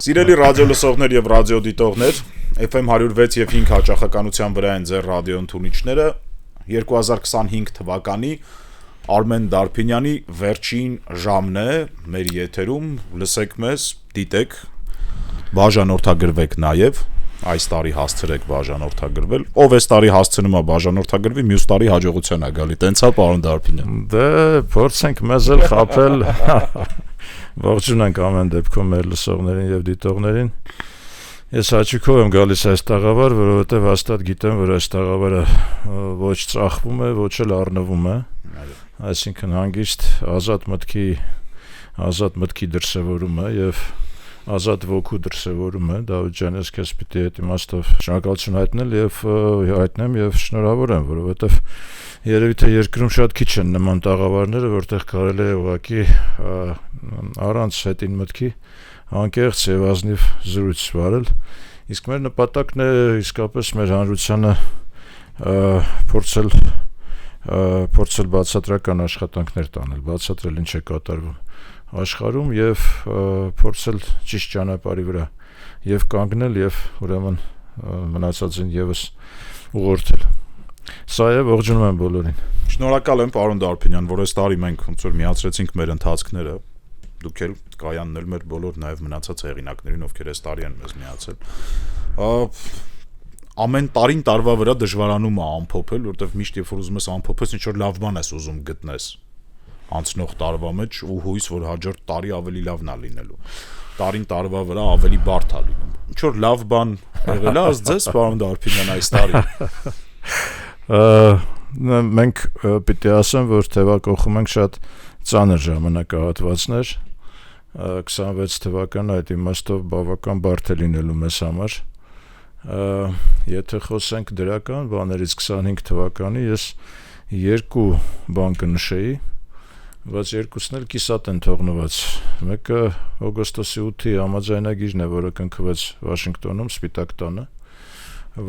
Սիրելի ռադիո լսողներ եւ ռադիո դիտողներ, FM 106 եւ 5 հաճախականության վրա են ձեր ռադիո ընդունիչները 2025 թվականի Արմեն Դարփինյանի վերջին ժամն է մեր եթերում, լսեք մեզ, դիտեք, բաժանորդագրվեք նաեւ, այս տարի հասցրեք բաժանորդագրվել, ով այս տարի հասցնում է բաժանորդագրվի, մյուս տարի հաջողության է գալի, տենց է պարոն Դարփինյան։ Դե փորձենք մեզ էլ խաբել։ Ողջունենք ամեն դեպքում մեր լսողներին եւ դիտողներին։ Ես հաճույքով եմ գալիս այս տաղավար, որովհետեւ հաստատ գիտեմ, որ այս տաղավարը ոչ ծախվում է, ոչ էլ առնվում է։ Այսինքն հանգիստ ազատ մտքի դրսևորում է եւ ազատ ոգու դրսևորում է։ Դավիթ ջան, ես քեզ պիտի այդ իմաստով շնորհակալություն հայտնեմ եւ շնորհավորեմ, որովհետեւ երևի թե երկրում շատ քիչ են նման տաղավարները, որտեղ կարելի է ուղղակի առանց հետին մտքի անկեղծ եւ ազնիվ զրույց վարել։ Իսկ մեր նպատակն է իսկապես մեր հանրությանը փորձել բացատրական աշխատանքներ տանել, բացատրել ինչ է կատարվում աշխարհում եւ փորձել ճիշտ ճանապարհի վրա եւ կանգնել եւ ուրեմն մնացածին եւս ուղղորդել։ Սա է, ողջունում եմ բոլորին։ Շնորհակալ եմ պարոն Դարփինյան, որ այս տարի մենք ոնց որ միացրեցինք մեր ընթացքները, դուք էլ կայանն էլ մեր բոլոր նաեւ մնացած հեղինակներին, ովքեր այս տարի են մեզ միացել։ Ամեն տարին տարվա վրա դժվարանում է ամփոփել, որովհետեւ միշտ երբ որ ուզում ես ամփոփես, ինչ որ լավ բան ես ուզում գտնես անցնող տարվա մեջ ու հույս որ հաջորդ տարի ավելի լավն է լինելու։ Տարին տարվա վրա ավելի բարդ է լինում։ Ինչ որ լավ բան եղել է ձեզ, պարոն Դարփինյան, այս տարի։ Մենք պիտի ասեմ, որ թեվակողում ենք շատ ծանր ժամանակահատվածներ։ 26 թվականը այդ իմաստով բավական բարդ է լինելու մեզ համար։ Եթե խոսենք դրական բաներից 25 թվականի, ես երկու բան կնշեի, բայց երկուսն էլ կիսատ են թողնված։ Մեկը օգոստոսի 8-ի համաձայնագիրն է, որը կնքվեց Վաշինգտոնում, Սպիտակ տանը,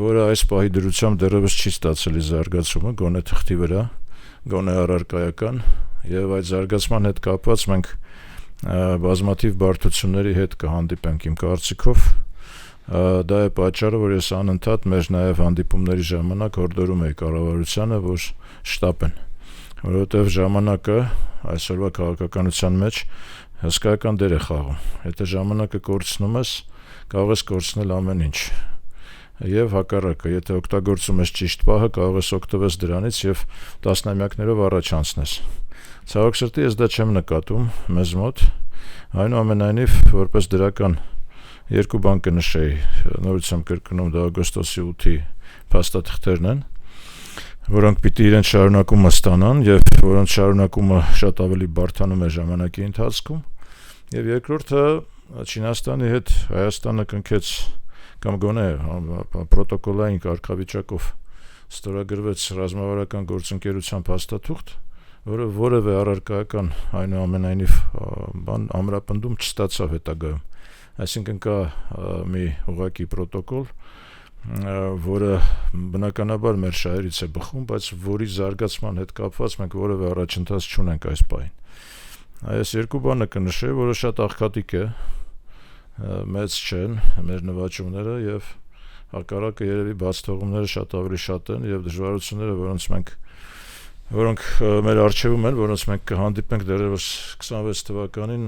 որը այս պահի դրությամբ դեռևս չի ստացել իր զարգացումը, գոնե թղթի վրա, գոնե առարկայական, եւ այդ զարգացման հետ կապված մենք բազմաթիվ բարդությունների հետ կհանդիպենք իմ կարծիքով։ Դա է պատճառը, որ ես անընդհատ մեր նաեւ հանդիպումների ժամանակ հորդորում եի կառավարությանը, որ շտապեն, որովհետեւ ժամանակը այսօրվա քաղաքականության մեջ հսկայական դեր է խաղում։ Եթե ժամանակը կորցնում ես, կարող ես կորցնել ամեն ինչ։ Եվ հակառակը, եթե օգտագործում ես ճիշտ պահը, կարող ես օգտվել դրանից եւ տասնամյակներով առաջ անցնես։ Ցավոք սրտի ես դա չեմ նկատում մեզ մոտ, այնուամենայնիվ որպես դրական երկու բան կնշեի, նորից եմ կրկնում, դա օգոստոսի 8-ի փաստաթղթերն են, որոնք պիտի իրենց շարունակումը ստանան եւ որոնց շարունակումը շատ ավելի բարդանում է ժամանակի ընթացքում։ Եվ երկրորդը Չինաստանի հետ Հայաստանը կնքեց կամ գոնե պրոտոկոլային կարգավիճակով ստորագրվեց ռազմավարական գործընկերության փաստաթուղթ, որը որևէ առարկայական այնուամենայնիվ բան ամրապնդում չստացավ հետագայում։ Այսինքն կա մի ուղղակի պրոտոկոլ, որը բնականաբար մեր շահերից է բխում, բայց որի զարգացման հետ կապված մենք որևէ առաջընթաց չունենք այս պահին։ Այս երկու բանը կնշեի, որը շատ աղքատիկ է, մեծ չեն մեր նվաճումները եւ հակառակը երևի բաց թողումները շատ ավելի շատ են եւ դժվարությունները, որոնք մեր առջևում են, որոնց մենք կհանդիպենք դեռևս 26 թվականին,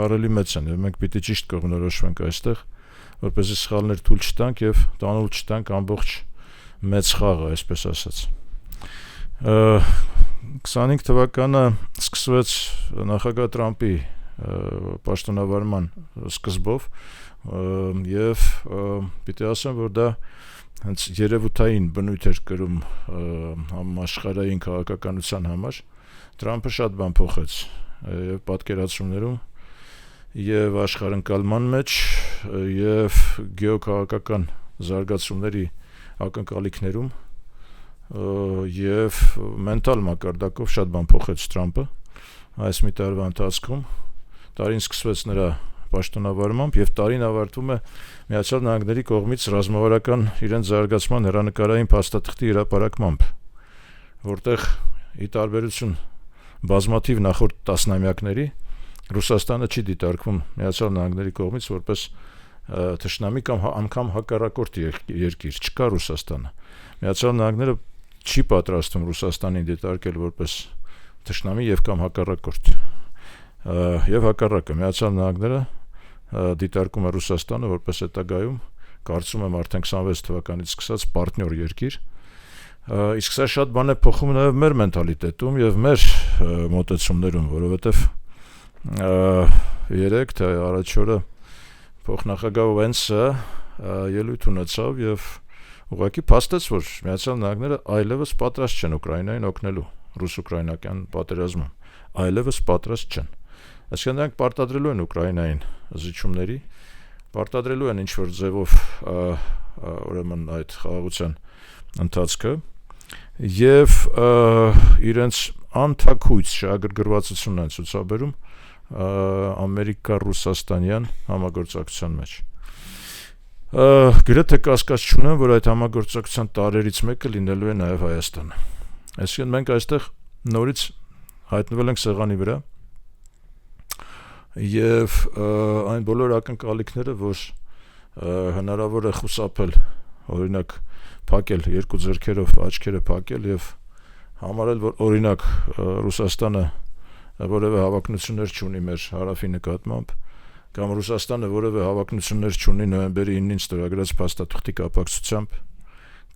առելի մեծ են եւ մենք պիտի ճիշտ կողմնորոշվենք այստեղ, որպեսզի սխալներ թույլ չտանք եւ տանուլ չտանք ամբողջ մեծ խաղը, այսպես ասած։ 25 թվականը սկսվեց նախագահ Տրամպի պաշտոնավարման սկզբով եւ պիտի ասեմ, որ դա հենց երևութային բնույթ էր կրում համաշխարհային քաղաքականության համար։ Տրամպը շատ բան փոխեց եւ պատկերացումներում եւ աշխարհընկալման մեջ եւ գեոքաղաքական զարգացումների ակնկալիքներում եւ մենտալ մակարդակով շատ բան փոխեց Տրամպը այս մի տարվա ընթացքում։ Տարին սկսվեց նրա պաշտոնավարմամբ եւ տարին ավարտվում է Միացյալ Նահանգների կողմից ռազմավարական իրենց զարգացման հեռանկարային փաստաթղթի հրապարակմամբ, որտեղ ի տարբերություն բազմաթիվ նախորդ տասնամյակների Ռուսաստանը չի դիտարկվում Միացյալ Նահանգների կողմից որպես թշնամի կամ անգամ հակառակորդ երկիր, չկա Ռուսաստանը։ Միացյալ Նահանգները չի պատրաստվում Ռուսաստանին դիտարկել որպես թշնամի եւ կամ հակառակորդ։ Եվ հակառակը Միացյալ Նահանգները դիտարկում է Ռուսաստանը որպես հետագայում, կարծում եմ արդեն 26 թվականից սկսած պարտնյոր երկիր, իսկ սա շատ բան է փոխում նաև մեր մենտալիտետում եւ մեր մոտեցումներում, որովհետեւ երեք թե առաջ օրը փոխնախագահ Վենսը ելույթ ունեցավ եւ ուղղակի փաստեց, որ Միացյալ Նահանգները այլևս պատրաստ չեն Ուկրաինային օգնելու ռուս-ուկրաինական պատերազմում, այլևս պատրաստ չեն։ Այսինքն նրանք պարտադրելու են Ուկրաինային զիջումների, պարտադրելու են ինչ-որ ձևով ուրեմն այդ խաղաղության ընթացքը եւ իրենց անթաքույց շահագրգռվածությունն են ցուցաբերում ամերիկա-ռուսաստանյան համագործակցության մեջ։ Գրեթե կասկած չունեմ, որ այդ համագործակցության տարերից մեկը լինելու է նաեւ Հայաստանը։ Այսինքն մենք այստեղ նորից հայտնվել ենք սեղանի վրա եւ այն բոլոր ակնկալիքները, որ հնարավոր է խուսափել, օրինակ փակել երկու ձեռքերով աչքերը փակել եւ համարել, որ օրինակ Ռուսաստանը որևէ հավակնություններ չունի մեր հարավի նկատմամբ, կամ Ռուսաստանը որևէ հավակնություններ չունի նոյեմբերի 9-ին ստորագրած փաստաթղթի կապակցությամբ,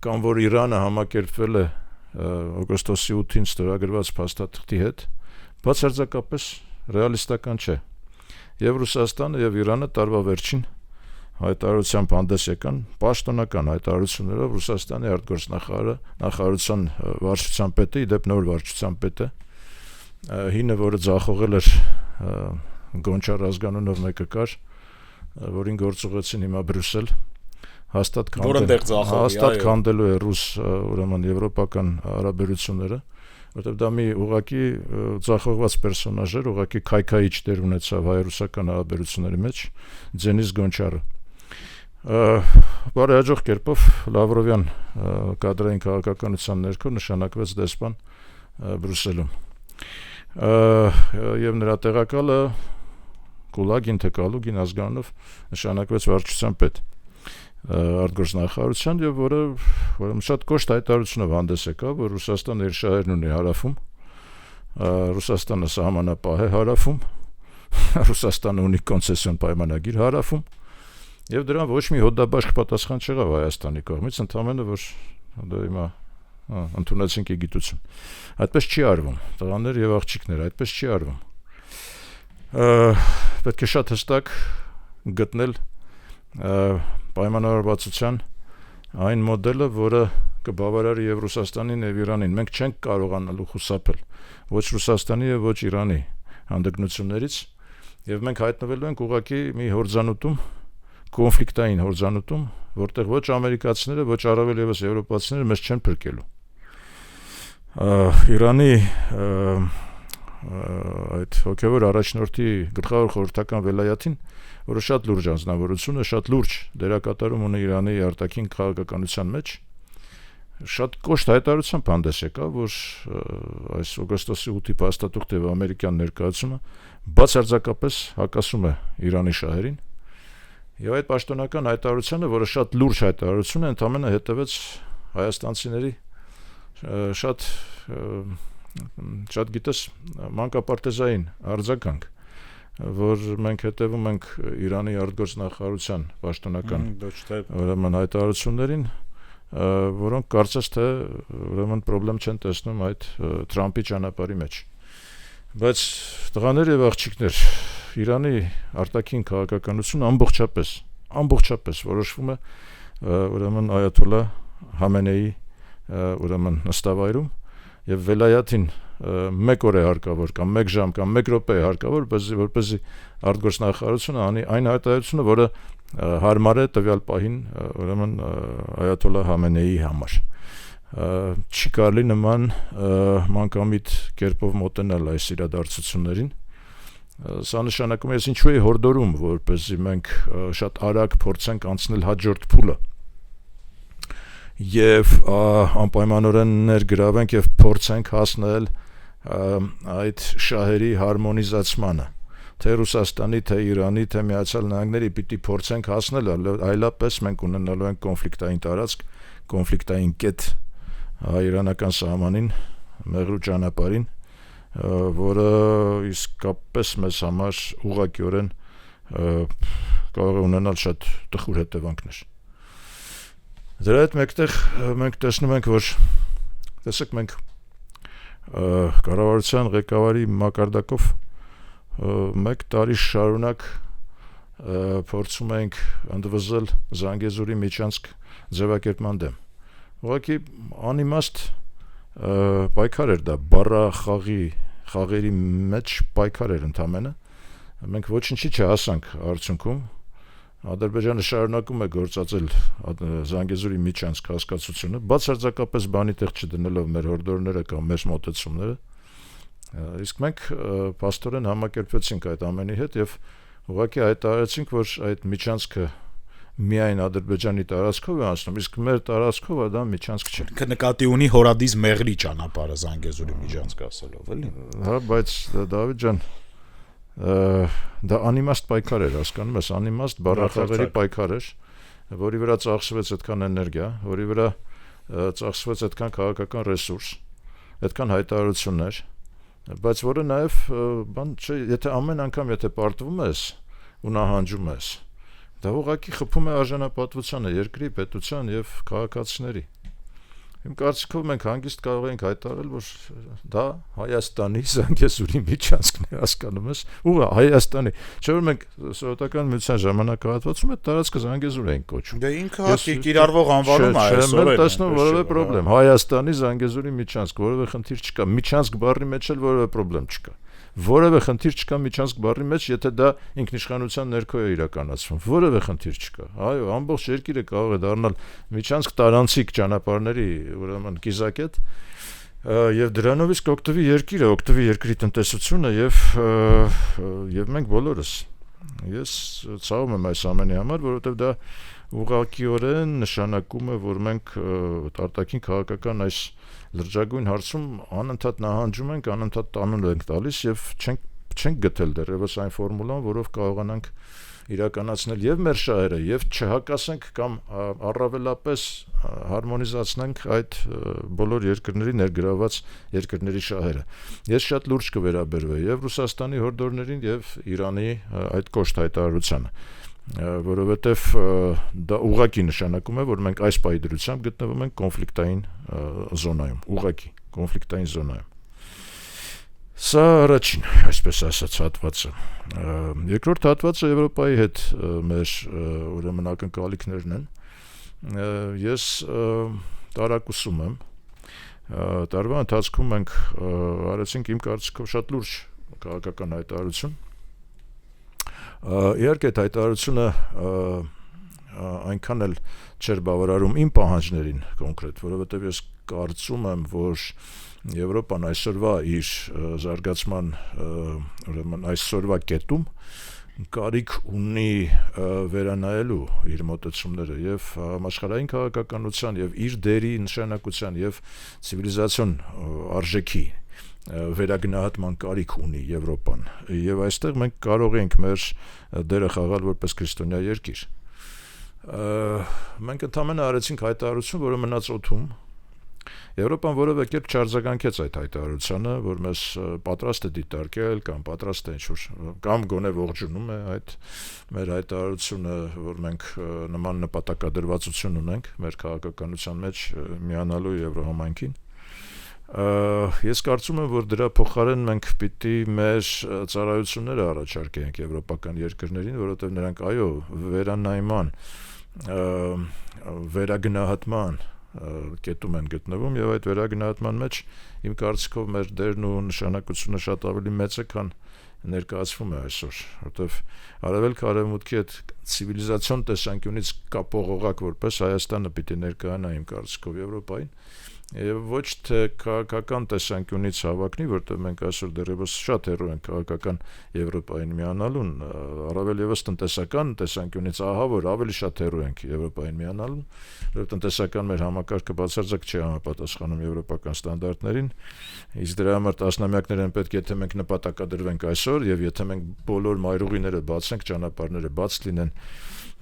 կամ որ Իրանը համակերպվել է օգոստոսի 8-ին ստորագրված փաստաթղթի հետ, բացարձակապես ռեալիստական չէ։ Եվ Ռուսաստանը եւ Իրանը տարվա վերջին հայտարարությամբ հանդես եկան պաշտոնական հայտարարություններով Ռուսաստանի արտգործնախարարը նախարարության վարչության պետը, իդեպ նոր վարչության պետը, հինը, որը ձախողել էր Գոնչար ազգանունով մեկը կար, որին գործուղեցին հիմա Բրյուսել, հաստատ քանդելու է ռուս ուրեմն եվրոպական հարաբերությունները, որտեղ դա մի ուղղակի ձախողված պերսոնաժ էր, ուղղակի քայքայիչ դեր ունեցավ հայ-ռուսական հարաբերությունների մեջ, Դենիս Գոնչարը։ Բարի հաջող կերպով Լավրովյան կադրային քաղաքականության ներքո նշանակվեց դեսպան Բրյուսելում։ Եվ նրա տեղակալը Կուլագին թե Կալուգին ազգանունով նշանակվեց վարչության պետ արտգործնախարարության եւ որը շատ կոշտ հայտարարությունով հանդես եկավ, որ Ռուսաստանը իր շահերն ունի հարավում, Ռուսաստանը սահմանապահ է հարավում, Ռուսաստանը ունի կոնցեսիոն պայմանագիր հարավում եւ դրան ոչ մի հոդաբաշխ պատասխան չեղավ Հայաստանի կողմից, ընդամենը որ դա հիմա ընդունեցինք գիտություն։ Այդպես չի արվում, տղաներ եւ աղջիկներ, այդպես չի արվում։ Պետք է շատ հստակ գտնել պայմանավորվածության այն մոդելը, որը կբավարարի եւ Ռուսաստանին եւ Իրանին։ Մենք չենք կարողանալու խուսափել ոչ Ռուսաստանի եւ ոչ Իրանի հանդգնություններից եւ մենք հայտնվելու ենք ուղղակի մի հորձանուտում, կոնֆլիկտային հորձանուտում, որտեղ ոչ ամերիկացիները, ոչ առավել եւս եվրոպացիները մեզ չեն փրկելու։ Իրանի այդ հոգևոր առաջնորդի գլխավոր խորհրդական վելայաթին, որը շատ լուրջ անձնավորություն է, շատ լուրջ դերակատարում ունի Իրանի արտաքին քաղաքականության մեջ, շատ կոշտ հայտարարությամբ հանդես եկավ, որ այս օգոստոսի 8-ի փաստաթուղթի եւ ամերիկյան ներկայացումը բացարձակապես հակասում է Իրանի շահերին։ Եվ այդ պաշտոնական հայտարարությունը, որը շատ լուրջ հայտարարություն է, ընդամենը հետևեց հայաստանցիների շատ գիտես մանկապարտեզային արձագանք, որ մենք հետևում ենք Իրանի արտգործնախարարության պաշտոնական ուրեմն հայտարարություններին, որոնք կարծես թե ուրեմն խնդրեմ չեն տեսնում այդ Թրամփի ճանապարհի մեջ։ Բայց տղաներ եւ աղջիկներ, Իրանի արտաքին քաղաքականությունը ամբողջապես որոշվում է ուրեմն այաթոլլա Համենեի ուրեմն նստավայրում եւ վելայաթին 1 օր է հարկավոր կամ 1 ժամ կամ 1 րոպե է հարկավոր, որպեսզի արտգործնախարարությունը անի այն հայտարարությունը, որը հարմար է տվյալ պահին ուրեմն այաթոլլա Համենեի համար։ Չի կարելի նման մանկամիտ կերպով մոտենալ այս իրադարձություններին։ Սա նշանակում է, ես ինչու է հորդորում, որպեսզի մենք շատ արագ փորձենք անցնել հաջորդ փուլը եւ անպայմանորեն ներգրավենք եւ փորձենք հասնել այդ շահերի հարմոնիզացմանը, թե Ռուսաստանի, թե Իրանի, թե Միացյալ Նահանգների պիտի փորձենք հասնել, այլապես մենք ունենալու ենք կոնֆլիկտային տարածք, կոնֆլիկտային կետ հայ-իրանական սահմանին, մեղրու ճանապարհին, որը իսկապես մեզ համար ուղղակիորեն կարող է ունենալ շատ տխուր հետևանքներ։ Դրա հետ մեկտեղ մենք տեսնում ենք, որ տեսեք մենք կառավարության ղեկավարի մակարդակով 1 տարի շարունակ փորձում ենք ընդվզել Զանգեզուրի Միչանսկ ձևակերպման դեմ։ Ուղղակի անիմաստ պայքար էր դա, խաղերի մեջ պայքար էր ընդամենը։ Մենք ոչինչի չհասանք արդյունքում։ Ադրբեջանը շարունակում է գործածել Զանգեզուրի Միչանսկ հասկացությունը, բացարձակապես բանի տեղ չդնելով մեր հորդորները կամ մեր մոտեցումները։ Իսկ մենք փաստորեն համակերպվեցինք այդ ամենի հետ եւ ուղղակի հայտարարեցինք, որ այդ Միչանսկը միայն Ադրբեջանի տարածքով է անցնում, իսկ մեր տարածքով դա Միչանսկ չէ։ Նկատի ունի հորադիս մեղրի ճանապարհը Զանգեզուրի Միչանսկ ասելով, էլի։ Հա, բայց Դավիթ ջան, դա անիմաստ պայքար էր, հասկանում ես, անիմաստ բառախաղերի պայքար էր, որի վրա ծախսվեց այդքան էներգիա, որի վրա ծախսվեց այդքան քաղաքական ռեսուրս, այդքան հայտարարություններ, բայց որը նաև բան չէ, եթե ամեն անգամ եթե պարտվում ես ու նահանջում ես, դա ուղղակի խփում է արժանապատվությանը երկրի, պետության եւ քաղաքացիների։ Իմ կարծիքով մենք հանգիստ կարող ենք հայտարարել, որ դա Հայաստանի Զանգեզուրի Միչանսկն է, հասկանում ես, ուղղա Հայաստանի, չէ՞ որ մենք Սովետական միության ժամանակահատվածում այդ տարածքը Զանգեզուր ենք կոչում։ Դե ինքը կիրառվող անվանում է այսօր։ Չէ, տեսնում որևէ խնդրեմ, Հայաստանի Զանգեզուրի Միչանսկ, որևէ խնդիր չկա, Միչանսկ բառի մեջ էլ որևէ խնդրեմ չկա։ Որևէ խնդիր չկա Միչանսկ բառի մեջ, եթե դա ինքնիշխանության ներքո է իրականացվում։ Որևէ խնդիր չկա։ Այո, ամբողջ երկիրը կարող է դառնալ Միչանսկ տարանցիկ ճանապարհների, ուրեմն կիզակետ, եւ դրանով իսկ օգտվի երկիրը, օգտվի երկրի տնտեսությունը եւ մենք բոլորս։ Ես ցավում եմ այս ամենի համար, որովհետեւ դա ուղղակիորեն նշանակում է, որ մենք արտաքին քաղաքական այս լրջագույն հարցում անընդհատ նահանջում ենք, անընդհատ տանուլ ենք տալիս եւ չենք գտել դեռևս այն ֆորմուլան, որով կարողանանք իրականացնել եւ մեր շահերը եւ չհակասենք կամ առավելապես հարմոնիզացնենք այդ բոլոր երկրների ներգրաված երկրների շահերը։ Ես շատ լուրջ կվերաբերվեի եւ Ռուսաստանի հորդորներին եւ Իրանի այդ կոշտ հայտարարությանը, որովհետեւ դա ուղղակի նշանակում է, որ մենք այս պահի դրությամբ գտնվում ենք կոնֆլիկտային զոնայում, ուղղակի կոնֆլիկտային զոնայում։ Սա առաջին, այսպես ասած, հատվածը։ Երկրորդ հատվածը Եվրոպայի հետ մեր ուրեմն ակնկալիքներն են։ Ես տարակուսում եմ։ Տարվա ընթացքում մենք արեցինք իմ կարծիքով շատ լուրջ քաղաքական հայտարարություն։ Իհարկե այդ հայտարարությունը այնքան էլ չէր բավարարում իմ պահանջներին կոնկրետ, որովհետև ես կարծում եմ, որ Եվրոպան այսօրվա իր զարգացման ուրեմն այսօրվա կետում կարիք ունի վերանայելու իր մոտեցումները եւ համաշխարհային քաղաքականության եւ իր դերի նշանակության եւ ցիվիլիզացիոն արժեքի վերագնահատման կարիք ունի Եվրոպան եւ այստեղ մենք կարող ենք մեր դերը խաղալ որպես քրիստոնյա երկիր։ Մենք ընդհանրապես արեցինք հայտարարություն, որը մնաց օդում։ Եվրոպան որևէ կերպ չարձագանքեց այդ հայտարարությանը, որ մեզ պատրաստ է դիտարկել կամ պատրաստ է ինչ-որ կամ գոնե ողջունում է այդ մեր հայտարարությունը, որ մենք նման նպատակադրվածություն ունենք մեր քաղաքականության մեջ միանալու Եվրոհամայնքին։ Ես կարծում եմ, որ դրա փոխարեն մենք պիտի մեր ծառայությունները առաջարկենք եվրոպական երկրներին, որովհետև նրանք այո վերանայման, վերագնահատման կետում են գտնվում եւ այդ վերագնահատման մեջ իմ կարծիքով մեր դերն ու նշանակությունը շատ ավելի մեծ է, քան ներկայացվում է այսօր, որտեվ արևելք արևմուտքի այդ ցիվիլիզացիոն տեսանկյունից կապող օղակ որպես Հայաստանը պիտի ներկայանա իմ կարծիքով Եվրոպային եւ ոչ թե քաղաքական տեսանկյունից հավակնի, որտեղ մենք այսօր դեռևս շատ հեռու ենք քաղաքական Եվրոպային միանալուն, առավել եւս տնտեսական տեսանկյունից ահա որ ավելի շատ հեռու ենք Եվրոպային միանալուն, որովհետեւ տնտեսական մեր համակարգը բացարձակ չի համապատասխանում եվրոպական ստանդարտներին, իսկ դրա համար տասնամյակներ են պետք, եթե մենք նպատակադրվենք այսօր եւ եթե մենք բոլոր մայրուղիները բացենք, ճանապարհները բաց լինեն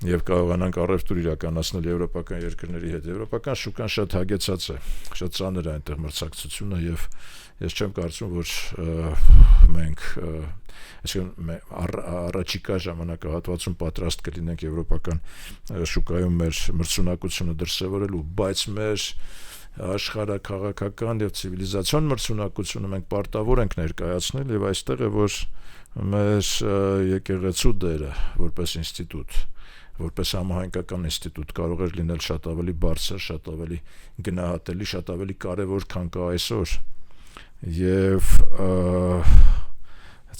եւ կարողանանք առևտուր իրականացնել եվրոպական երկրների հետ։ Եվրոպական շուկան շատ հագեցած է, շատ ծանր է այնտեղ մրցակցությունը եւ ես չեմ կարծում, որ մենք այսինքն առաջիկա ժամանակահատվածում պատրաստ կլինենք եվրոպական շուկայում մեր մրցունակությունը դրսևորելու, բայց մեր աշխարհաքաղաքական եւ ցիվիլիզացիոն մրցունակությունը մենք պարտավոր ենք ներկայացնել եւ այստեղ է որ մեր եկեղեցու դերը որպես ինստիտուտ որպես համահայկական ինստիտուտ կարող էր լինել շատ ավելի բարձր, շատ ավելի գնահատելի, շատ ավելի կարևոր, քան կա այսօր։ Եվ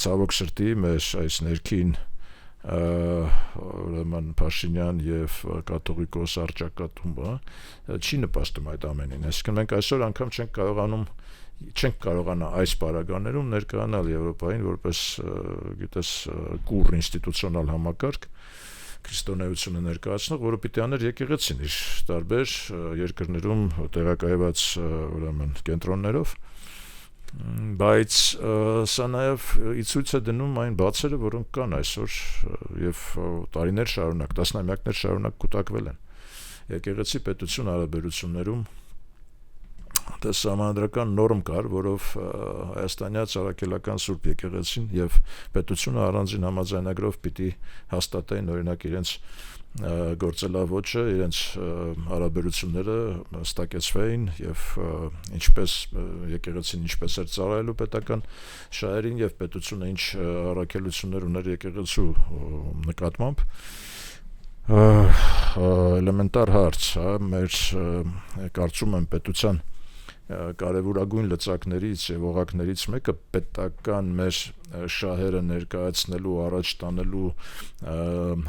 ցավոք սրտի մեր այս ներքին ուրեմն Փաշինյան եւ կաթողիկոս արճակատումը չի նպաստում այդ ամենին։ Այսինքն մենք այսօր անգամ չենք կարողանա այս պարագաներում ներկայանալ Եվրոպային որպես գիտես կուր ինստիտուցիոնալ համակարգ քրիստոնեությունը ներկայացնող, որը պիտի աներ եկեղեցին իր տարբեր երկրներում տեղակայված ուրեմն կենտրոններով, բայց սա նաև ի ցույց է դնում այն բացերը, որոնք կան այսօր եւ տարիներ շարունակ, տասնամյակներ շարունակ կուտակվել են։ Եկեղեցի պետություն հարաբերություններում դա համանդրական նորմ կար, որով հայաստանյաց արաքելական Սուրբ եկեղեցին եւ պետությունը առանձին համաձայնագրով պիտի հաստատեին օրինակ իրենց գործելավոճը, իրենց հարաբերությունները հստակեցվեին եւ ինչպես եկեղեցին ինչպես էր ծառայելու պետական շահերին եւ պետությունը ինչ առաքելություններ ուներ եկեղեցու նկատմամբ էլեմենտար հարց, մեր կարծում եմ պետության կարևորագույն լծակներից եւ օղակներից մեկը պետական մեր շահերը ներկայացնելու, առաջ տանելու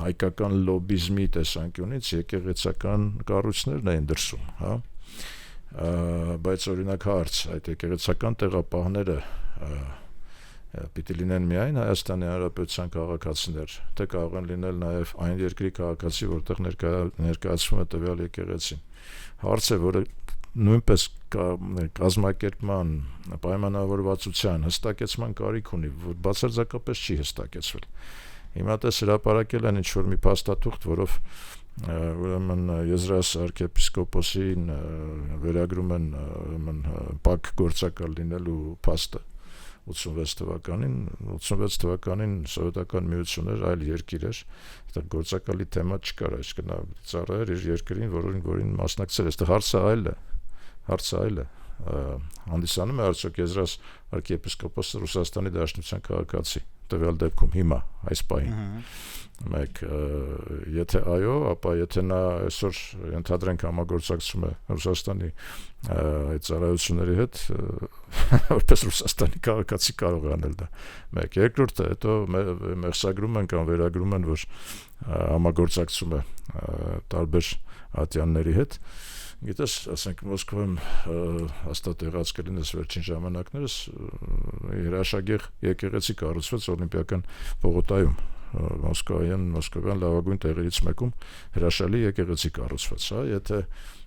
հայկական լոբիզմի տեսանկյունից եկեղեցական կառույցներն էին դրսում, հա։ Բայց օրինակ հարց, այդ եկեղեցական տեղապահները պիտի լինեն միայն Հայաստանի Հանրապետության քաղաքացիներ, թե կարող են լինել նաեւ այն երկրի քաղաքացի, որտեղ ներկայացվում է տվյալ եկեղեցին։ Հարց է, որը նույնպես կազմակերպման պայմանավորվածության հստակեցման կարիք ունի, որ բացարձակապես չի հստակեցվել։ Հիմա տես հրապարակել են ինչ-որ մի փաստաթուղթ, որով ուրեմն Եզրահաս arczepiskopos-ին վերագրում են ուրեմն պակ գործակալ լինելու փաստը 86 թվականին սովետական միություն էր, այլ երկիր էր, այդտեղ գործակալի թեմա չկար, այսինքն նա ծառայեր իր երկրին, որին մասնակցել է, այդտեղ հարցը այլ է, հանդիսանում է արդյոք Եզրահաս arczepiskopos-ը Ռուսաստանի Դաշնության քաղաքացի, տվյալ դեպքում հիմա այս պահին։ Մեկ եթե այո, ապա եթե նա այսօր ընդհանրենք համագործակցում է Ռուսաստանի այդ ծառայությունների հետ, որպես Ռուսաստանի քաղաքացի կարող է անել դա։ Մեկ երկրորդը, հետո մեղսագրում են կամ վերագրում են, որ համագործակցում է տարբեր ատյանների հետ։ Գիտես, ասենք Մոսկվայում հաստատ եղած կլինես վերջին ժամանակներս հրաշագեղ եկեղեցի կառուցվեց Օլիմպիական պողոտայում Մոսկովյան լավագույն տեղերից մեկում հրաշալի եկեղեցի կառուցվեց, հա, եթե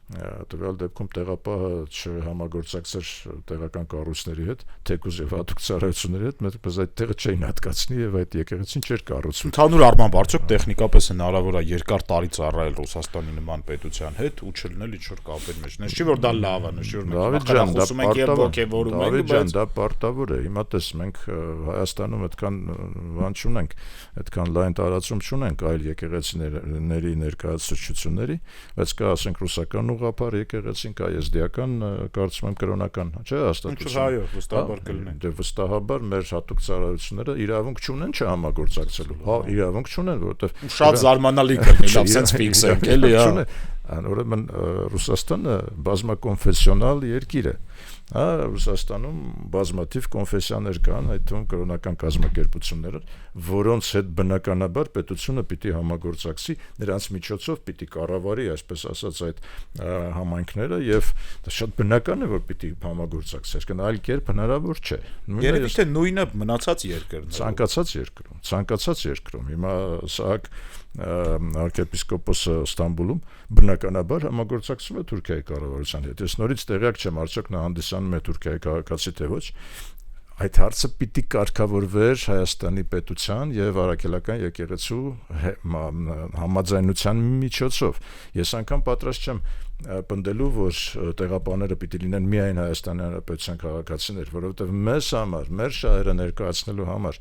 տվյալ դեպքում տեղապահը չհամագործակցեր տեղական կառույցների հետ, թեկուզ եւ հատուկ ծառայությունների հետ, մեզ այդ տեղը չէին հատկացնի եւ այդ եկեղեցին չէր կառուցվում։ Ընդհանուր առմամբ արդյոք տեխնիկապես հնարավոր է երկար տարի ծառայել Ռուսաստանի նման պետության հետ ու չլինել ինչ-որ կապեր մեջ։ Նշի որ դա լավ է, նշի որ մենք խոսում ենք եւ ոգեվորում ենք, բայց դա պարտավոր է։ Հիմա տես մենք Հայաստանում այդքան բան չունենք, այդքան լայն տարածում չունենք այլ եկեղեցիների ներկայացուցչությունների, բայց կա ասենք ռուսական ուղղափառ եկեղեցին, կա եզդիական, կարծում եմ կրոնական, չէ՞, հաստատություն։ Այո, վստահաբար կլինի։ Դե վստահաբար մեր հատուկ ծառայությունները իրավունք չունեն չհամագործակցելու։ Հա, իրավունք չունեն, որովհետև շատ զարմանալի կլինի, լավ, sense fix է, էլի, հա։ Ուրեմն Ռուսաստանը բազմակոնֆեսիոնալ երկիր է Ռուսաստանում բազմաթիվ կոնֆեսիաներ կան, այդ թվում կրոնական կազմակերպություններ, որոնց հետ բնականաբար պետությունը պիտի համագործակցի, նրանց միջոցով պիտի կառավարի, այսպես ասած, այդ համայնքները եւ դա շատ բնական է, որ պիտի համագործակցի, այսինքն այլ կերպ հնարավոր չէ։ Երևի թե նույնը մնացած երկրներում, ցանկացած երկրում։ Հիմա Սահակ arczepiskopos Ստամբուլում բնականաբար համագործակցում է Թուրքիայի կառավարության հետ։ Ես նորից տեղյակ չեմ, արդյոք նա հանդիսանում է Թուրքիայի քաղաքացի թե ոչ։ Այդ հարցը պիտի կարգավորվեր Հայաստանի պետության եւ Արաքելական եկեղեցու համաձայնության միջոցով։ Ես անգամ պատրաստ չեմ պնդելու, որ տեղապանները պիտի լինեն միայն Հայաստանի Հանրապետության քաղաքացիներ, որովհետեւ մեզ համար, մեր շահերը ներկայացնելու համար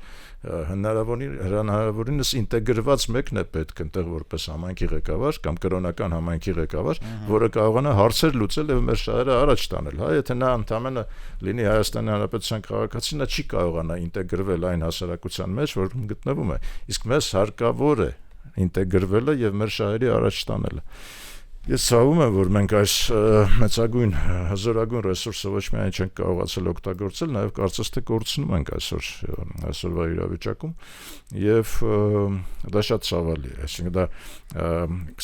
հնարավորինս ինտեգրված մեկն է պետք այնտեղ որպես համայնքի ղեկավար կամ կրոնական համայնքի ղեկավար, որը կարողանա հարցեր լուծել եւ մեր շահերը առաջ տանել, հա, եթե նա ընդամենը լինի Հայաստանի Հանրապետության քաղաքացի, նա չի կարողանա ինտեգրվել այն հասարակության մեջ, որ գտնվում է։ Իսկ մեզ հարկավոր է ինտեգրվելը եւ մեր շահերի առաջ տանելը։ Ես ցավում եմ, որ մենք այս մեծագույն հզորագույն ռեսուրսը ոչ միայն չենք կարողացել օգտագործել, նաև կարծես թե կորցնում ենք այսօրվա իրավիճակում եւ դա շատ ցավալի է, այսինքն դա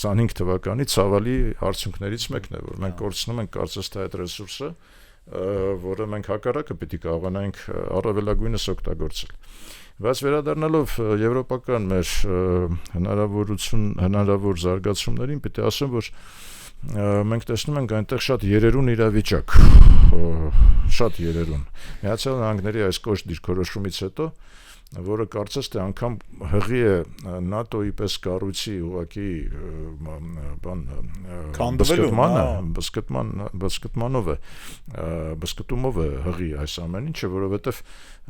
25 թվականի ցավալի արդյունքներից մեկն է, որ մենք կորցնում ենք կարծես թե այդ ռեսուրսը, որը մենք հակառակը պիտի կարողանանք առավելագույնս օգտագործել։ Բայց վերադառնալով եվրոպական մեր հնարավոր զարգացումներին, պիտի ասեմ, որ մենք տեսնում ենք այնտեղ շատ երերուն իրավիճակ, շատ երերուն։ Միացյալ Նահանգների այս կոշտ դիրքորոշումից հետո, որը կարծես թե անգամ հղի է ՆԱՏՕ-ի պես կառույցի ուղղակի բսկտումով է հղի այս ամեն ինչը, որովհետև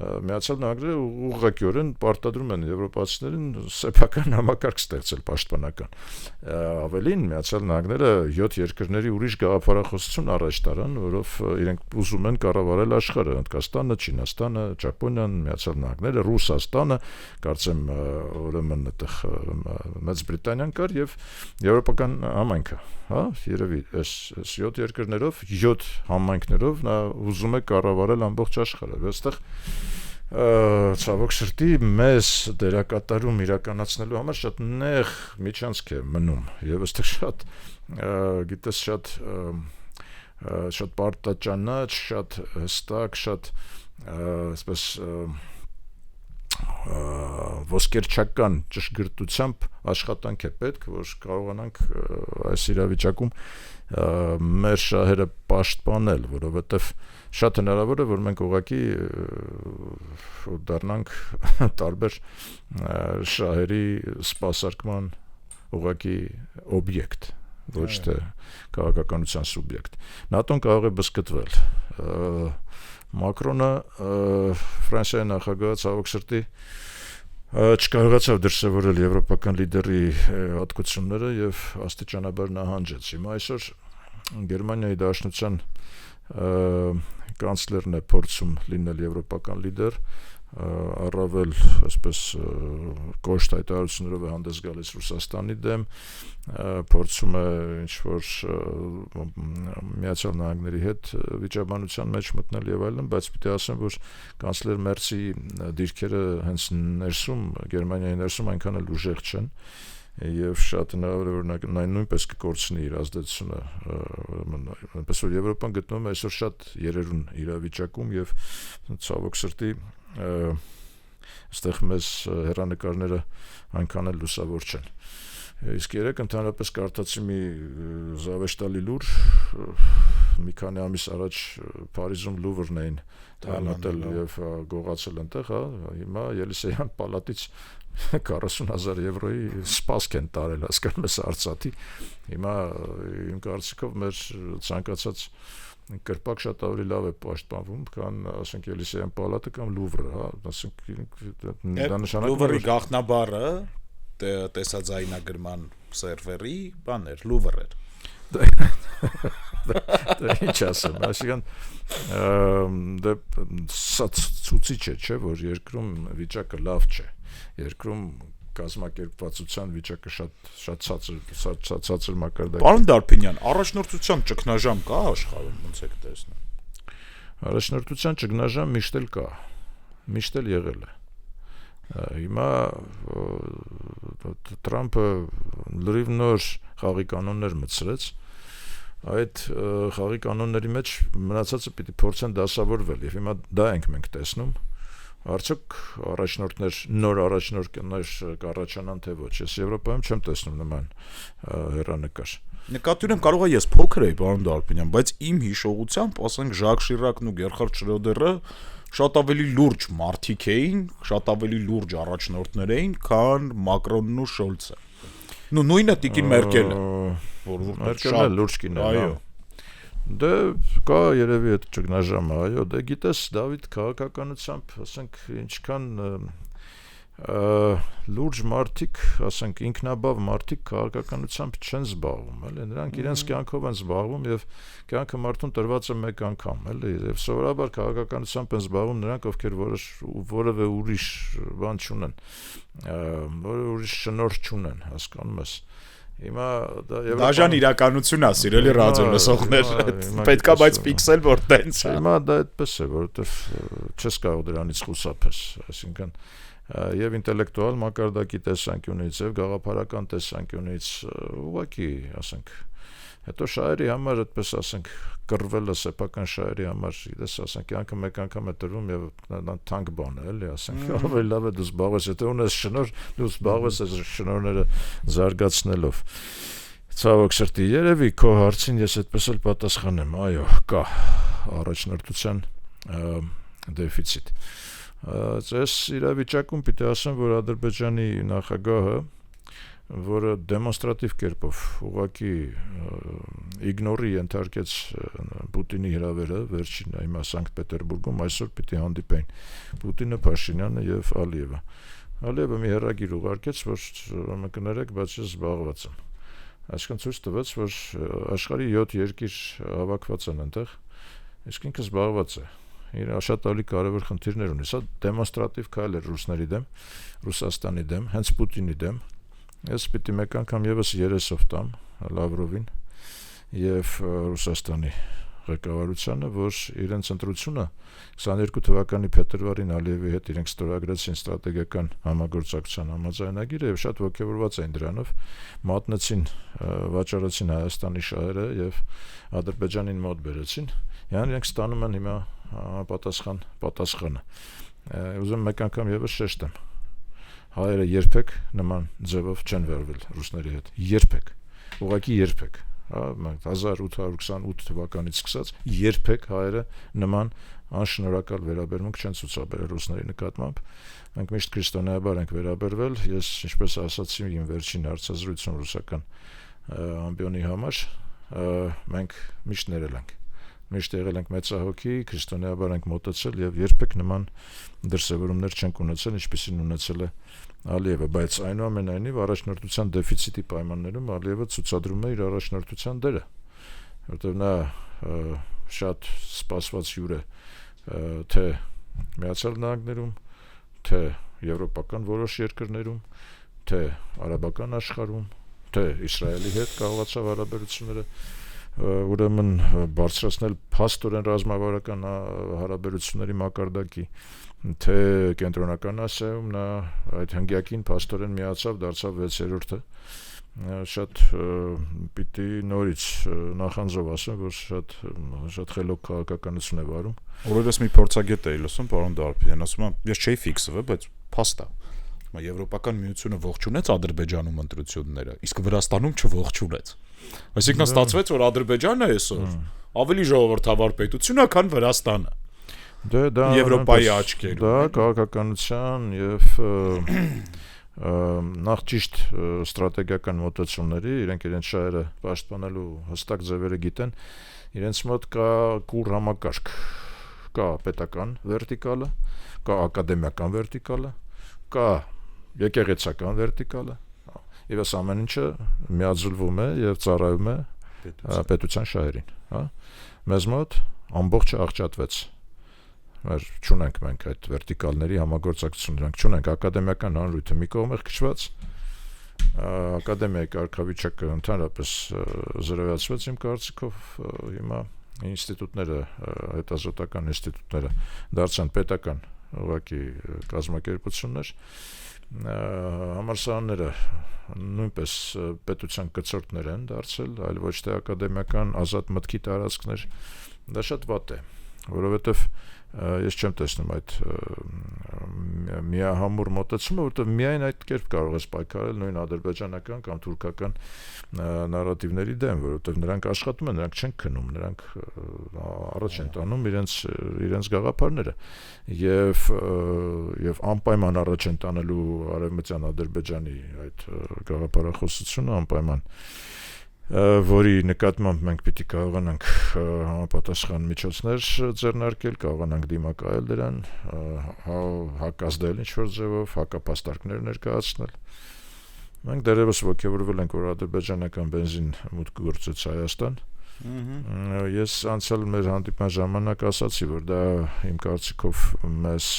Միացյալ Նահանգները ուղղակիորեն պարտադրում են եվրոպացիներին սեփական համակարգ ստեղծել պաշտպանական։ Ավելին, Միացյալ Նահանգները 7 երկրների ուրիշ գաղափարախոսություն առաջ տարան, որով իրենք ուզում են կառավարել աշխարհը՝ Հնդկաստանը, Չինաստանը, Ճապոնիան, Միացյալ Նահանգները, Ռուսաստանը, կարծեմ ուրեմն այդտեղ Մեծ Բրիտանիան կար եւ եվրոպական համայնքը, հա, երևի այս 7 երկրներով, 7 համայնքներով նա ուզում է կառավարել ամբողջ աշխարհը։ Այստեղ ցավոք սրտի մեզ դերակատարում իրականացնելու համար շատ նեղ միջանցք է մնում եւ այստեղ շատ գիտես շատ պարտաճանաչ, շատ հստակ, շատ այսպես ոսկերչական ճշգրտությամբ աշխատանք է պետք, որ կարողանանք այս իրավիճակում մեր շահերը պաշտպանել, որովհետև շատ հնարավոր է, որ մենք ուղղակի դառնանք տարբեր շահերի սպասարկման ուղղակի օբյեկտ, ոչ թե քաղաքականության սուբյեկտ։ ՆԱՏՕ-ն կարող է բզկտվել։ Մակրոնը Ֆրանսիայի նախագահը ցավոք սրտի չկարողացավ դրսևորել եվրոպական լիդերի հատկությունները եւ աստիճանաբար նահանջեց։ Հիմա այսօր Գերմանիայի Դաշնության կանցլերն է փորձում լինել եվրոպական լիդեր, առավել այսպես կոշտ հայտարարություններով է հանդես գալիս Ռուսաստանի դեմ, փորձում է ինչ-որ Միացյալ Նահանգների հետ վիճաբանության մեջ մտնել եւ այլն, բայց պիտի ասեմ, որ կանցլեր Մերցի դիրքերը հենց ներսում, Գերմանիայի ներսում այնքան էլ ուժեղ չեն եւ շատ հնարավոր է որ նա նույնպես կկորցնի իր ազդեցությունը, այնպես որ Եվրոպան գտնվում է այսօր շատ երերուն իրավիճակում եւ ցավոք սրտի այստեղ մեզ հեռանկարները այնքան էլ լուսավոր չեն։ Իսկ երեք ընդհանրապես կարդացի մի զավեշտալի լուր, մի քանի ամիս առաջ Փարիզում Լուվրն էին տանատել եւ գողացել այնտեղ, հա, հիմա Ելիսեյան պալատից 40,000 եվրոյի սպասք են տարել, հասկանում ես Արցախի։ Հիմա իմ կարծիքով մեր ցանկացած կրպակ շատ ավելի լավ է պաշտպանվում, քան ասենք Ելիսեյան պալատը կամ Լուվրը, հա, ասենք դա նշանակում է Լուվրի գաղտնաբառը տեսաձայնագրման սերվերի բաներ, Լուվր էր։ Դա ինչ ասեմ, այսինքն դա ցույց է, չէ, որ երկրում վիճակը լավ չէ։ Երկրում կազմակերպվածության վիճակը շատ ցածր մակարդակի։ Պարոն Դարփինյան, առաջնորդության ճգնաժամ կա աշխարհում, ոնց եք տեսնում։ Առաջնորդության ճգնաժամ միշտ էլ կա, միշտ էլ եղել է։ Հիմա Թրամփը լրիվ նոր խաղի կանոններ մտցրեց, այդ խաղի կանոնների մեջ մնացածը պիտի փորձեն դասավորվել, եւ հիմա դա ենք մենք տեսնում։ Արդյոք նոր առաջնորդներ կառաջանան թե ոչ, ես Եվրոպայում չեմ տեսնում նման հեռանկար։ Նկատի ունեմ, կարող է ես փոքր էի, պարոն Դարբինյան, բայց իմ հիշողությամբ, ասենք Ժակ Շիրակն ու Գերխարդ Շրոդերը շատ ավելի լուրջ մարդիկ էին, շատ ավելի լուրջ առաջնորդներ էին, քան Մակրոնն ու Շոլցը։ Նույնը Տիկին Մերկելը, որ Մերկելը լուրջ կին է, այո։ Դե կա երևի այդ ճգնաժամը, այո, դե գիտես Դավիթ քաղաքականությամբ, ասենք ինչքան լուրջ մարդիկ, ասենք ինքնաբավ մարդիկ քաղաքականությամբ չեն զբաղվում, էլի, նրանք իրենց կյանքով են զբաղվում եւ կյանքը մարդուն տրված է մեկ անգամ, էլի, եւ սովորաբար քաղաքականությամբ են զբաղվում նրանք, ովքեր որևէ ուրիշ բան չունեն, որևէ ուրիշ շնորհ չունեն, հասկանում ես։ Հիմա դաժան իրականություն է, սիրելի ռադիո լսողներ, պետքա բայց ֆիքսել որ տենց է։ Հիմա դա այդպես է, որովհետեւ չես կարող դրանից խուսափես, այսինքն եւ ինտելեկտուալ մակարդակի տեսանկյունից եւ գաղափարական տեսանկյունից ուղղակի, ասենք, հետո շահերի համար այդպես ասենք կռվելը սեփական շահերի համար, իդես ասենք, կյանքը մեկ անգամ է տրվում եւ թանկ բան է, էլի, ասենք, ավելի լավ է դու զբաղվես, եթե ունես շնորհ, դու զբաղվես այս շնորհները զարգացնելով։ Ցավոք սրտի, երևի քո հարցին ես այդպես էլ պատասխանեմ, այո, կա առաջնորդության դեֆիցիտ։ Այս իրավիճակում պիտի ասեմ, որ Ադրբեջանի նախագահը, որը դեմոնստրատիվ կերպով ուղղակի իգնորի ենթարկեց Պուտինի հրավերը, վերջին հիմա Սանկտ Պետերբուրգում, այսօր պիտի հանդիպեին Պուտինը, Փաշինյանը եւ Ալիևը։ Ալիևը մի հեռագիր ուղարկեց, որ կներեք, բայց ես զբաղված եմ։ Այսինքն ցույց տվեց, որ աշխարհի 7 երկիր հավաքված են այնտեղ, իսկ ինքը զբաղված է։ Իր շատ ավելի կարևոր խնդիրներ ունի։ Սա դեմոնստրատիվ քայլ էր ռուսների դեմ, Ռուսաստանի դեմ, հենց Պուտինի դեմ։ Ես պիտի մեկ անգամ եւս երեսով տամ Լավրովին եւ Ռուսաստանի ղեկավարությանը, որ իրենց ընտրությունը 22 թվականի փետրվարին Ալիևի հետ իրենք ստորագրեցին ստրատեգիական համագործակցության համաձայնագիրը եւ շատ ողջավորված էին դրանով, մատնեցին, վաճառեցին Հայաստանի շահերը եւ Ադրբեջանին մոտ բերեցին։ Իրենք ստանում են հիմա պատասխանը։ Ուզում մեկ անգամ եւս շեշտեմ։ Հայերը երբեք նման ձևով չեն վերվել ռուսների հետ։ Երբեք։ Ուղղակի երբեք։ 1828 թվականից սկսած երբեք հայերը նման անշնորհակալ վերաբերմունք չեն ցուցաբերել ռուսների նկատմամբ։ Մենք միշտ քրիստոնեաբար ենք վերաբերվել։ Ես ինչպես ասացի իմ վերջին հարցազրույցում ռուսական ամբիոնի համար, մենք միշտ ներել ենք։ Միշտ եղել ենք մեծահոգի, քրիստոնեաբար ենք մոտեցել եւ երբեք նման դրսևորումներ չենք ունեցել, ինչպեսին ունեցել է Ալիևը, բայց այնուամենայնիվ առաջնորդության դեֆիցիտի պայմաններում Ալիևը ցուցադրում է իր առաջնորդության դերը, որտեղ նա շատ սպասված հյուր է թե Միացյալ Նահանգներում, թե եվրոպական որոշ երկրներում, թե արաբական աշխարհում, թե Իսրայելի հետ կառուցած հարաբերությունները ուրեմն բարձրացնել փաստորեն ռազմավարական հարաբերությունների մակարդակի, թե կենտրոնական Ասիայում նա այդ հնգյակին փաստորեն միացավ, դարձավ 6-րդը, շատ պիտի նորից նախանձով ասեմ, որ շատ խելոք քաղաքականություն է վարում։ Օրերս մի փորձագետ էի լսում, պարոն Դարբինյան, ասում եմ, ես չէի ֆիքսվել, բայց փաստ է։ Եվրոպական միությունը ողջունեց Ադրբեջանում ընտրությունները, իսկ Վրաստանում չողջունեց։ Այսինքն ստացվեց, որ Ադրբեջանը այսօր ավելի ժողովրդավար պետություն է, քան Վրաստանը։ Դա Եվրոպայի աչքերում։ Դա քաղաքականության եւ նախ ճիշտ ստրատեգիական մոտեցումների, իրենց շահերը պաշտպանելու հստակ ձևերը գիտեն, իրենց մոտ կա կուր համակարգ, կա պետական վերտիկալը, կա ակադեմիական վերտիկալը, կա եկեղեցական վերտիկալը, եւ այս ամեն ինչը միաձուլվում է եւ ծառայում է պետության շահերին, հա։ Մեզ մոտ ամբողջը աղճատվեց։ Մեր չունենք մենք այդ վերտիկալների համագործակցություն, դրանք չունենք, ակադեմիական հանրույթը մի կողմ է քչված, ակադեմիայի կարգավիճակը ընդհանրապես զրոյացվեց իմ կարծիքով, հիմա ինստիտուտները, հետազոտական ինստիտուտները դարձան պետական ուղղակի կազմակերպություններ, համալսարանները նույնպես պետության կցորդներ են դարձել, այլ ոչ թե ակադեմիական ազատ մտքի տարածքներ, դա շատ վատ է, որովհետև ես չեմ տեսնում այդ միահամուռ մոտեցումը, որովհետև միայն այդ կերպ կարող ես պայքարել նույն ադրբեջանական կամ թուրքական նարատիվների դեմ, որովհետև նրանք աշխատում են, նրանք չեն քնում, նրանք առաջ են տանում իրենց գաղափարները եւ անպայման առաջ են տանելու արևմտյան Ադրբեջանի այդ գաղափարախոսությունը անպայման, որի նկատմամբ մենք պիտի կարողանանք համապատասխան միջոցներ ձեռնարկել, կարողանանք դիմակայել դրան, հակազդել ինչ-որ ձևով, հակապաստարկներ ներկայացնել։ Մենք դեռևս ոգևորվել ենք, որ ադրբեջանական բենզին մուտք գործեց Հայաստան։ Ես անցյալ մեր հանդիպման ժամանակ ասացի, որ դա իմ կարծիքով մեզ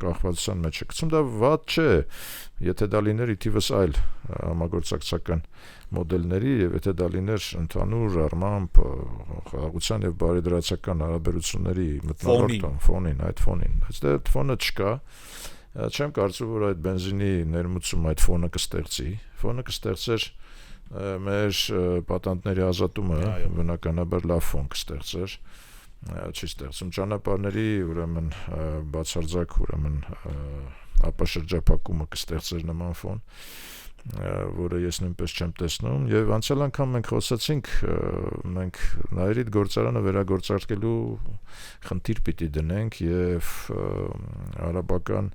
կախվածության մեջ է գցում, դա վատ չէ, եթե դա լիներ ի թիվս այլ համագործակցական մոդելների եւ եթե դա լիներ ընդհանուր առմամբ խաղաղության եւ բարեդրացական հարաբերությունների մթնոլորտ ֆոնին, բայց դա ֆոնը չկա։ Չեմ կարծում, որ այդ բենզինի ներմուծումը այդ ֆոնը կստեղծեր մեր պատանդների ազատումը, բնականաբար լավ ֆոն կստեղծեր, չի ստեղծում ճանապարհների, ուրեմն բացարձակ, ուրեմն ապաշրջափակումը կստեղծեր նման ֆոն, որը ես նույնպես չեմ տեսնում, եւ անցյալ անգամ մենք խոսացինք, մենք Նաիրիդ գործարանը վերագործարկելու խնդիր պիտի դնենք եւ արաբական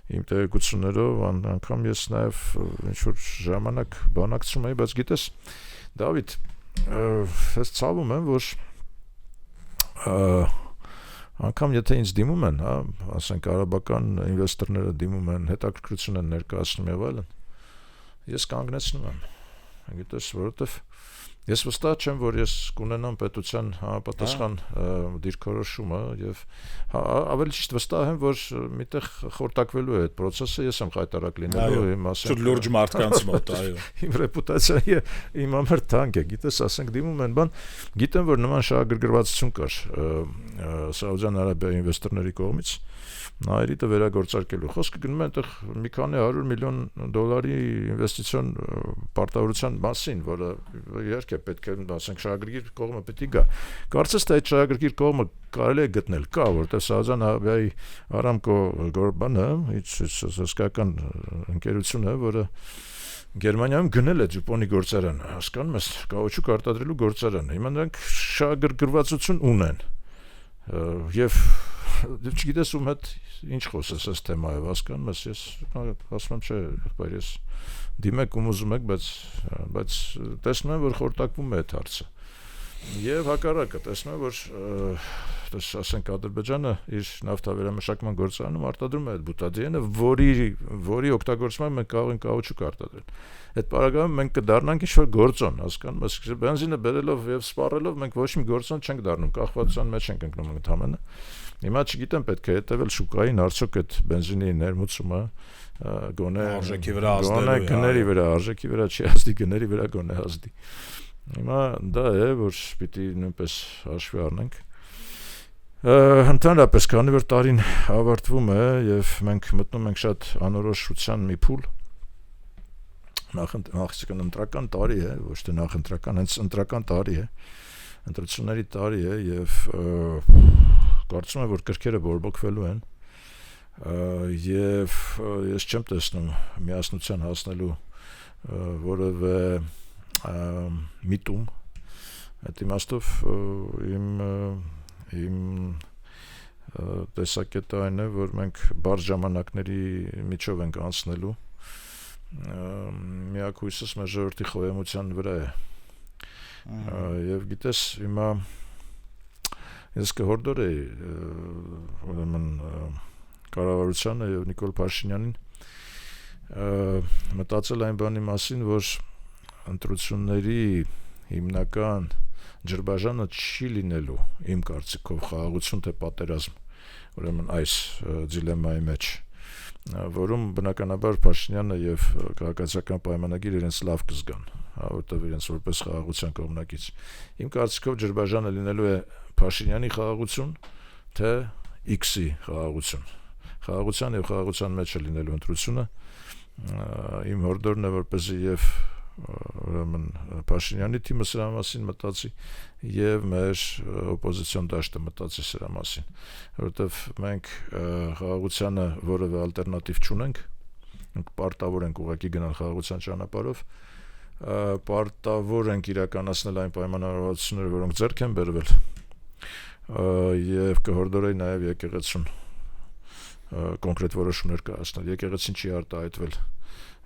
իմ տեղեկություններով անգամ ես նաեւ ինչ-որ ժամանակ բանակցում էի, բայց գիտես, Դավիթ, ես ցավում եմ, որ անգամ եթե ինձ դիմում են, ասենք արաբական ինվեստորները դիմում են, հետաքրքրություն են ներկայացնում եւ այլն, ես կանգնեցնում եմ, գիտես, որովհետև ես վստահ չեմ, որ ես կունենամ պետության համապատասխան դիրքորոշումը եւ ավելի ճիշտ վստահ եմ, որ միտեղ խորտակվելու է այդ process-ը, ես եմ խայտարակ լինելու, իմ ասենք լուրջ մարդկանց մոտ, այո։ Իմ ռեպուտացիան իմ համար թանկ է, գիտես, ասենք դիմում են բան, գիտեմ, որ նման շահագրգռվածություն կար Սաուդյան Արաբիայի ինվեստորների կողմից Նաիրիտը վերագործարկելու։ Խոսքը գնում է այնտեղ մի քանի 100 միլիոն դոլարի ինվեստիցիոն պարտավորության մասին, որը իհարկե պետք է, ասենք, շահագրգիռ կողմը պետք է գա։ Կարծես թե այդ շահագրգիռ կողմը կարելի է գտնել, կա, որտեղ Սաուդյան Արաբիայի Aramco բանը, հսկայական ընկերություն է, որը Գերմանիայում գնել է Ջուպոնի գործարանը, հասկանում ես, կաուչուկ արտադրելու գործարանը։ Հիմա նրանք շահագրգռվածություն ունեն։ Եվ չգիտես ում հետ ինչ խոսես այս թեմայով, հասկանում ես, ես ասում եմ, չէ, եղբայր, ես դիմեք ում ուզում եք, բայց տեսնում եմ, որ խորտակվում է այդ հարցը։ Եվ հակառակը, տեսնում եմ, որ ասենք Ադրբեջանը իր նավթավերամշակման գործարանում արտադրում է այդ բուտադիենը, որի օգտագործման մենք կարող ենք կաուչուկ արտադրել։ Այդ պարագայում մենք կդառնանք ինչ-որ գործոն, հասկանում ես, բենզինը բերելով եւ սպառելով մենք ոչ մի գործոն չենք դառնում, կախվածության մեջ ենք ընկնում ընդհանրապես։ Հիմա չգիտեմ, պետք է հետևել շուկային, արդյոք այդ բենզինի ներմուծումը գոնե արժեքի վրա ազդելու է, գների վրա, արժեքի վրա չի ազդի, գների վրա գոնե ազդի։ Հիմա դա է, որ պիտի նույնպես հաշվի առնենք։ Ընդհանրապես, քանի որ տարին ավարտվում է եւ մենք մտնում ենք շատ անորոշության մի փուլ, նախընտրական ընտրական տարի է, ոչ թե նախընտրական, հենց ընտրական տարի է, ընտրությունների տարի է եւ կարծում եմ, որ կրքերը բորբոքվելու են եւ ես չեմ տեսնում միասնության հասնելու որևէ միտում, այդ իմաստով իմ տեսակետը այն է, որ մենք բարձ ժամանակների միջով ենք անցնելու, միակ հույսս մեր ժողովրդի խոհեմության վրա է, եւ գիտես, հիմա ես կհորդորեի ուրեմն կառավարությանը եւ Նիկոլ Փաշինյանին մտածել այն բանի մասին, որ ընտրությունների հիմնական ջրբաժանը չի լինելու իմ կարծիքով խաղաղություն թե պատերազմ, ուրեմն այս դիլեմայի մեջ, որում բնականաբար Փաշինյանը եւ քաղաքացիական պայմանագիր իրենց լավ կզգան, որտեղ իրենց որպես խաղաղության կողմնակից։ Իմ կարծիքով ջրբաժանը լինելու է Փաշինյանի խաղաղություն, թե X-ի խաղաղություն։ Խաղաղության եւ խաղաղության մեջ է լինելու ընտրությունը։ Իմ հորդորն է, որպեսզի եւ ուրեմն Փաշինյանի թիմը սրա մասին մտածի եւ մեր օպոզիցիոն դաշտը մտածի սրա մասին, որովհետեւ մենք խաղաղությանը որևէ ալտերնատիվ չունենք, մենք պարտավոր ենք ուղղակի գնալ խաղաղության ճանապարհով, պարտավոր ենք իրականացնել այն պայմանավորվածությունները, որոնք ձեռք են բերվել, եւ կհորդորեի նաեւ եկեղեցուն կոնկրետ որոշումներ կայացնել։ Եկեղեցին չի արտահայտվել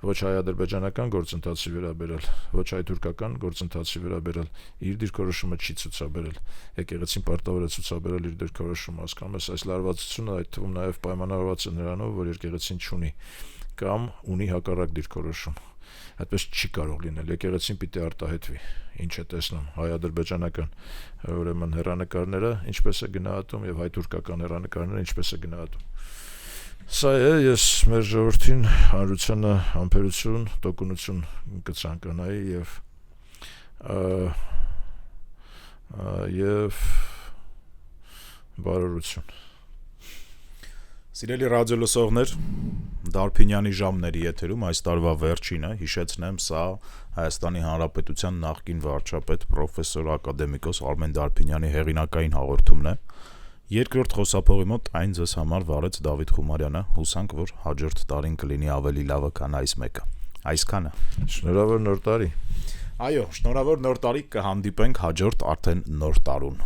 ոչ հայ-ադրբեջանական գործընթացի վերաբերել, ոչ հայ-թուրքական գործընթացի վերաբերել, իր դիրքորոշումը չի ցուցաբերել։ Եկեղեցին պարտավոր է ցուցաբերել իր դիրքորոշումը, հասկանում ես, այս լարվածությունը այդ թվում նաև պայմանավորված է նրանով, որ եկեղեցին չունի կամ ունի հակառակ դիրքորոշում։ Այդպես չի կարող լինել։ Եկեղեցին պիտի արտահայտվի։ Ինչ է տեսնում հայ-ադրբեջանական ուրեմն հեռանկարները, ինչպես է գնահատում, եւ հայ-թուրքական հեռանկարները ինչպես է գնահատում։ Սա է, ես մեր ժողովրդին հանրությանը համբերություն, տոկունություն կցանկանայի եւ բարօրություն։ Սիրելի ռադիոլսողներ, Դարփինյանի ժամների եթերում այս տարվա վերջինը, հիշեցնեմ, սա Հայաստանի Հանրապետության նախկին վարչապետ պրոֆեսոր ակադեմիկոս Արմեն Դարփինյանի հեղինակային հաղորդումն է։ Երկրորդ խոսափողի մոտ այն ձեզ համար վարեց Դավիթ Խումարյանը, հուսանք, որ հաջորդ տարին կլինի ավելի լավը, քան այս մեկը։ Այսքանը։ Շնորհավոր նոր տարի։ Այո, շնորհավոր նոր տարի, կհանդիպենք հաջորդ արդեն նոր տարուն։